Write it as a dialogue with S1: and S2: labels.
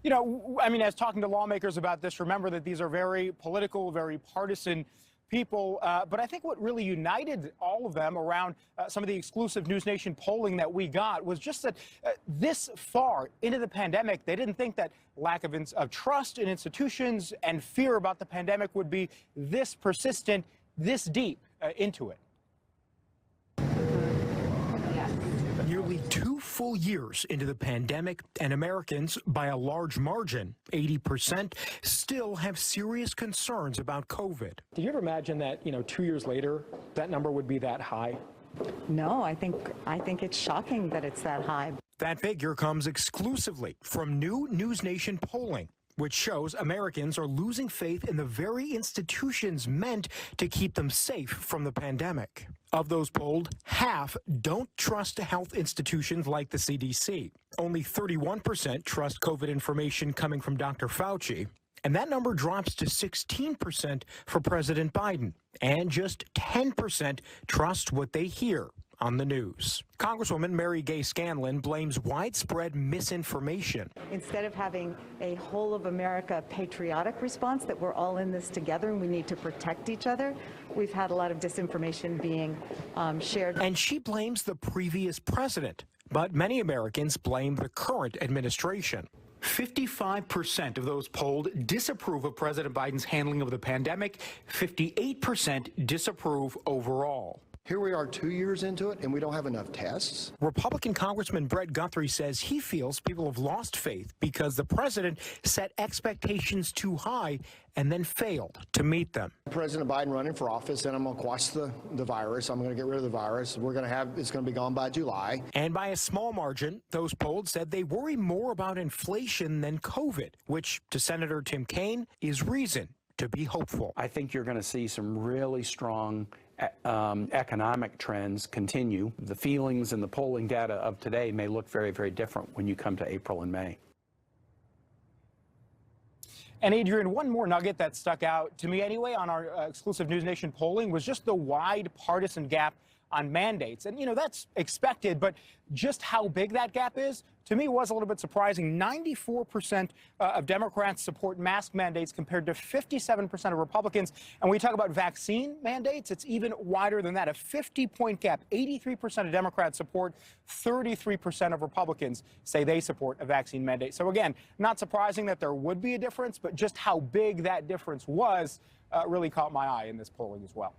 S1: I mean, as talking to lawmakers about this, remember that these are very political, very partisan people. But I think what really united all of them around some of the exclusive NewsNation polling that we got was just that this far into the pandemic, they didn't think that lack of trust in institutions and fear about the pandemic would be this persistent, this deep into it.
S2: Nearly 2 full years into the pandemic, and Americans, by a large margin, 80%, still have serious concerns about COVID.
S3: Did you ever imagine that, 2 years later, that number would be that high?
S4: No, I think it's shocking that it's that high.
S2: That figure comes exclusively from new NewsNation polling, which shows Americans are losing faith in the very institutions meant to keep them safe from the pandemic. Of those polled, half don't trust health institutions like the CDC. Only 31% trust COVID information coming from Dr. Fauci. And that number drops to 16% for President Biden. And just 10% trust what they hear on the news. Congresswoman Mary Gay Scanlon blames widespread misinformation.
S4: Instead of having a whole of America patriotic response that we're all in this together and we need to protect each other, we've had a lot of disinformation being shared.
S2: And she blames the previous president, but many Americans blame the current administration. 55% of those polled disapprove of President Biden's handling of the pandemic. 58% disapprove overall.
S5: Here we are 2 years into it, and we don't have enough tests.
S2: Republican Congressman Brett Guthrie says he feels people have lost faith because the president set expectations too high and then failed to meet them.
S5: President Biden running for office, and I'm going to quash the virus. I'm going to get rid of the virus. It's going to be gone by July.
S2: And by a small margin, those polled said they worry more about inflation than COVID, which to Senator Tim Kaine is reason to be hopeful.
S6: I think you're going to see some really strong economic trends continue. The feelings and the polling data of today may look very, very different when you come to April and May.
S1: And Adrian, one more nugget that stuck out to me anyway on our exclusive NewsNation polling was just the wide partisan gap on mandates. And, that's expected, but just how big that gap is, to me, was a little bit surprising. 94% of Democrats support mask mandates compared to 57% of Republicans. And when we talk about vaccine mandates, it's even wider than that, a 50-point gap. 83% of Democrats support, 33% of Republicans say they support a vaccine mandate. So again, not surprising that there would be a difference, but just how big that difference was really caught my eye in this polling as well.